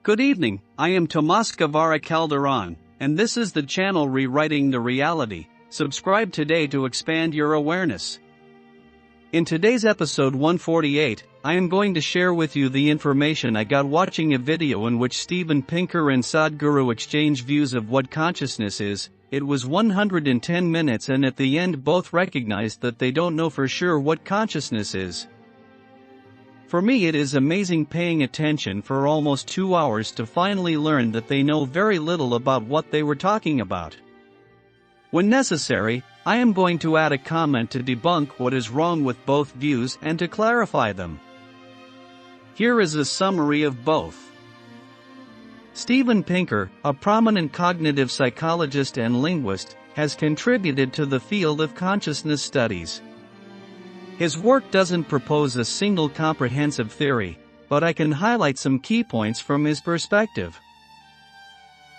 Good evening, I am Tomas Guevara Calderon, and this is the channel Rewriting the Reality. Subscribe today to expand your awareness. In today's episode 148, I am going to share with you the information I got watching a video in which Steven Pinker and Sadhguru exchange views of what consciousness is. It was 110 minutes, and at the end both recognized that they don't know for sure what consciousness is. For me, it is amazing paying attention for almost 2 hours to finally learn that they know very little about what they were talking about. When necessary, I am going to add a comment to debunk what is wrong with both views and to clarify them. Here is a summary of both. Steven Pinker, a prominent cognitive psychologist and linguist, has contributed to the field of consciousness studies. His work doesn't propose a single comprehensive theory, but I can highlight some key points from his perspective.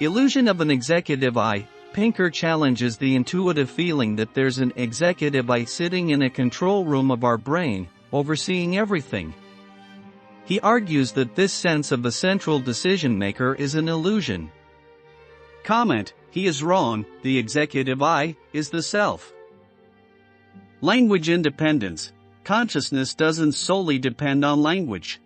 Illusion of an executive eye. Pinker challenges the intuitive feeling that there's an executive eye sitting in a control room of our brain, overseeing everything. He argues that this sense of a central decision maker is an illusion. Comment: he is wrong, the executive eye is the self. Language independence. Consciousness doesn't solely depend on language.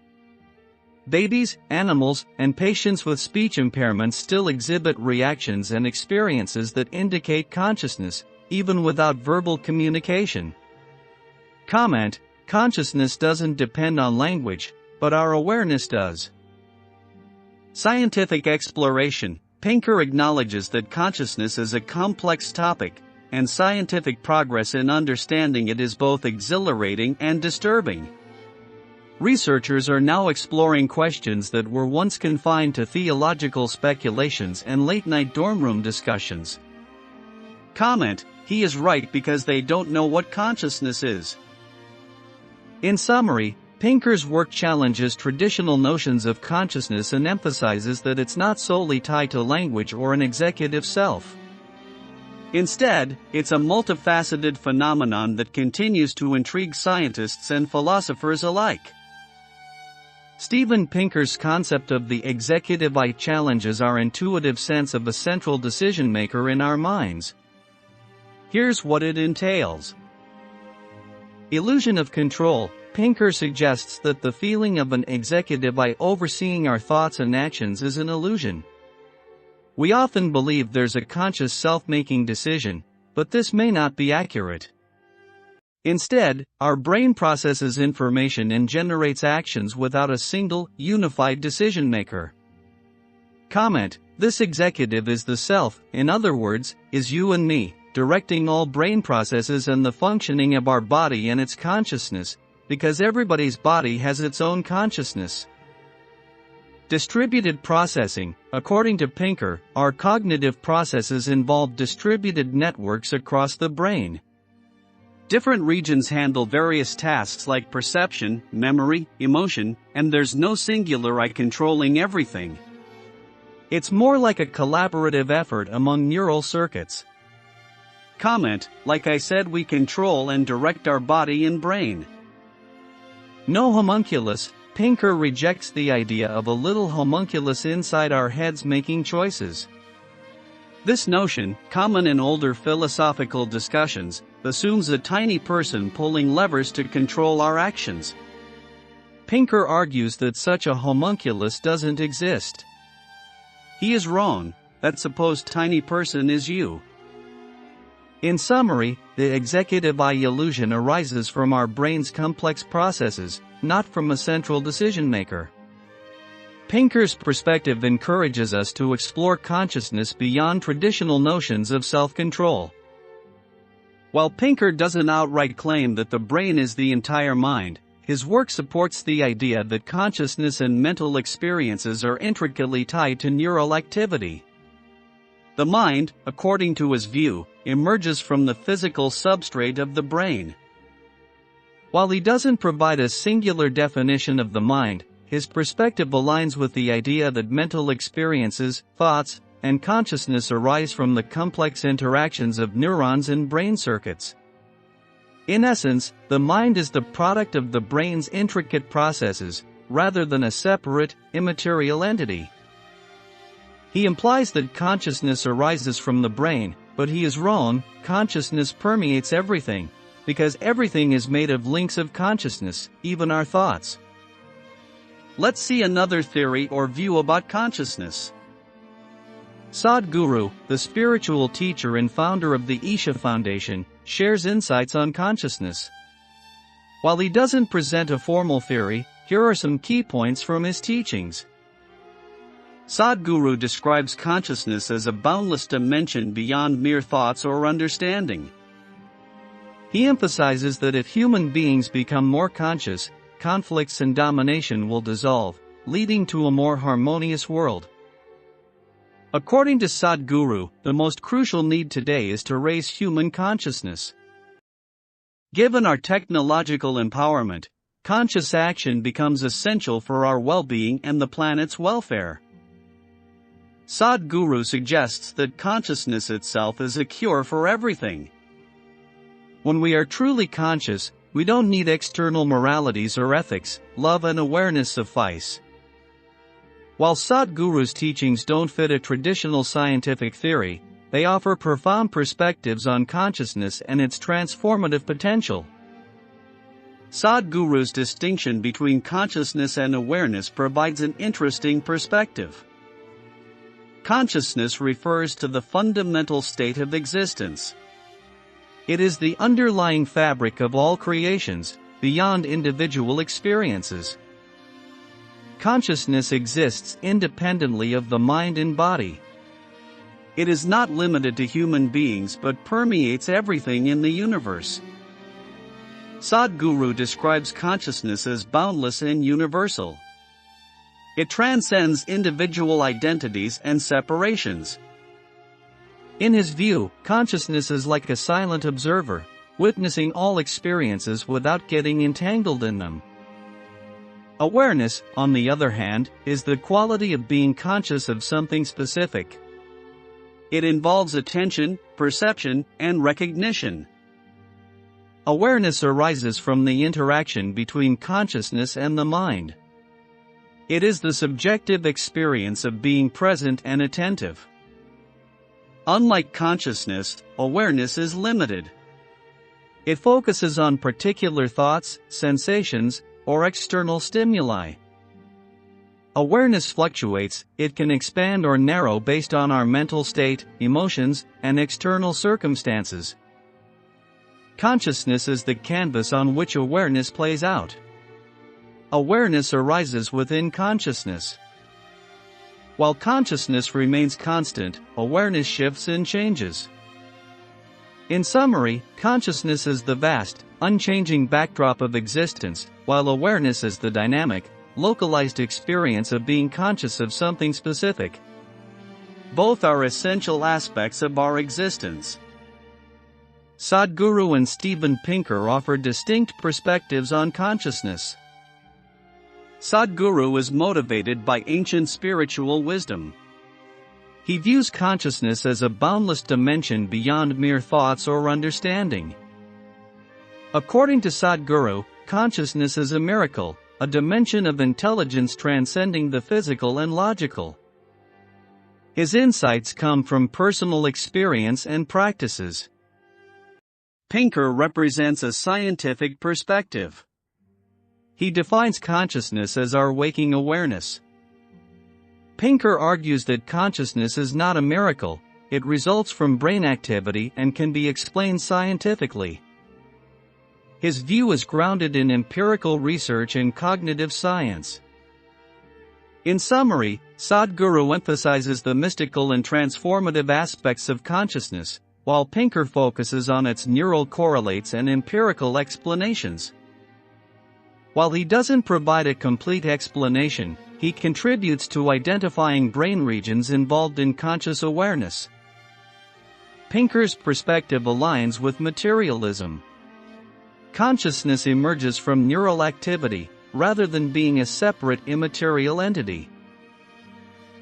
Babies, animals, and patients with speech impairments still exhibit reactions and experiences that indicate consciousness, even without verbal communication. Comment: consciousness doesn't depend on language, but our awareness does. Scientific exploration. Pinker acknowledges that consciousness is a complex topic, and scientific progress in understanding it is both exhilarating and disturbing. Researchers are now exploring questions that were once confined to theological speculations and late-night dorm room discussions. Comment: he is right because they don't know what consciousness is. In summary, Pinker's work challenges traditional notions of consciousness and emphasizes that it's not solely tied to language or an executive self. Instead, it's a multifaceted phenomenon that continues to intrigue scientists and philosophers alike. Steven Pinker's concept of the executive eye challenges our intuitive sense of a central decision maker in our minds. Here's what it entails. Illusion of control. Pinker suggests that the feeling of an executive eye overseeing our thoughts and actions is an illusion. We often believe there's a conscious self-making decision, but this may not be accurate. Instead, our brain processes information and generates actions without a single, unified decision maker. Comment: this executive is the self, in other words, is you and me, directing all brain processes and the functioning of our body and its consciousness, because everybody's body has its own consciousness. Distributed processing. According to Pinker, our cognitive processes involve distributed networks across the brain. Different regions handle various tasks like perception, memory, emotion, and there's no singular eye controlling everything. It's more like a collaborative effort among neural circuits. Comment: like I said, we control and direct our body and brain. No homunculus. Pinker rejects the idea of a little homunculus inside our heads making choices. This notion, common in older philosophical discussions, assumes a tiny person pulling levers to control our actions. Pinker argues that such a homunculus doesn't exist. He is wrong. That supposed tiny person is you. In summary, the executive eye illusion arises from our brain's complex processes, not from a central decision maker. Pinker's perspective encourages us to explore consciousness beyond traditional notions of self-control. While Pinker doesn't outright claim that the brain is the entire mind, his work supports the idea that consciousness and mental experiences are intricately tied to neural activity. The mind, according to his view, emerges from the physical substrate of the brain. While he doesn't provide a singular definition of the mind, his perspective aligns with the idea that mental experiences, thoughts, and consciousness arise from the complex interactions of neurons and brain circuits. In essence, the mind is the product of the brain's intricate processes, rather than a separate, immaterial entity. He implies that consciousness arises from the brain, but he is wrong. Consciousness permeates everything, because everything is made of links of consciousness, even our thoughts. Let's see another theory or view about consciousness. Sadhguru, the spiritual teacher and founder of the Isha Foundation, shares insights on consciousness. While he doesn't present a formal theory, here are some key points from his teachings. Sadhguru describes consciousness as a boundless dimension beyond mere thoughts or understanding. He emphasizes that if human beings become more conscious, conflicts and domination will dissolve, leading to a more harmonious world. According to Sadhguru, the most crucial need today is to raise human consciousness. Given our technological empowerment, conscious action becomes essential for our well-being and the planet's welfare. Sadhguru suggests that consciousness itself is a cure for everything. When we are truly conscious, we don't need external moralities or ethics, love and awareness suffice. While Sadhguru's teachings don't fit a traditional scientific theory, they offer profound perspectives on consciousness and its transformative potential. Sadhguru's distinction between consciousness and awareness provides an interesting perspective. Consciousness refers to the fundamental state of existence. It is the underlying fabric of all creations, beyond individual experiences. Consciousness exists independently of the mind and body. It is not limited to human beings but permeates everything in the universe. Sadhguru describes consciousness as boundless and universal. It transcends individual identities and separations. In his view, consciousness is like a silent observer, witnessing all experiences without getting entangled in them. Awareness, on the other hand, is the quality of being conscious of something specific. It involves attention, perception, and recognition. Awareness arises from the interaction between consciousness and the mind. It is the subjective experience of being present and attentive. Unlike consciousness, awareness is limited. It focuses on particular thoughts, sensations, or external stimuli. Awareness fluctuates, it can expand or narrow based on our mental state, emotions, and external circumstances. Consciousness is the canvas on which awareness plays out. Awareness arises within consciousness. While consciousness remains constant, awareness shifts and changes. In summary, consciousness is the vast, unchanging backdrop of existence, while awareness is the dynamic, localized experience of being conscious of something specific. Both are essential aspects of our existence. Sadhguru and Steven Pinker offer distinct perspectives on consciousness. Sadhguru is motivated by ancient spiritual wisdom. He views consciousness as a boundless dimension beyond mere thoughts or understanding. According to Sadhguru, consciousness is a miracle, a dimension of intelligence transcending the physical and logical. His insights come from personal experience and practices. Pinker represents a scientific perspective. He defines consciousness as our waking awareness. Pinker argues that consciousness is not a miracle, it results from brain activity and can be explained scientifically. His view is grounded in empirical research and cognitive science. In summary, Sadhguru emphasizes the mystical and transformative aspects of consciousness, while Pinker focuses on its neural correlates and empirical explanations. While he doesn't provide a complete explanation, he contributes to identifying brain regions involved in conscious awareness. Pinker's perspective aligns with materialism. Consciousness emerges from neural activity, rather than being a separate immaterial entity.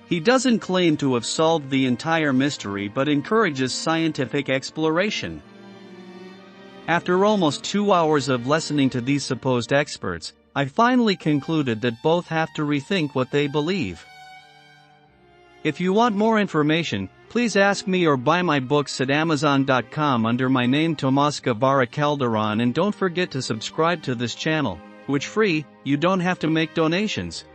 He doesn't claim to have solved the entire mystery but encourages scientific exploration. After almost 2 hours of listening to these supposed experts, I finally concluded that both have to rethink what they believe. If you want more information, please ask me or buy my books at Amazon.com under my name Tomas Guevara Calderon, and don't forget to subscribe to this channel, which free, you don't have to make donations.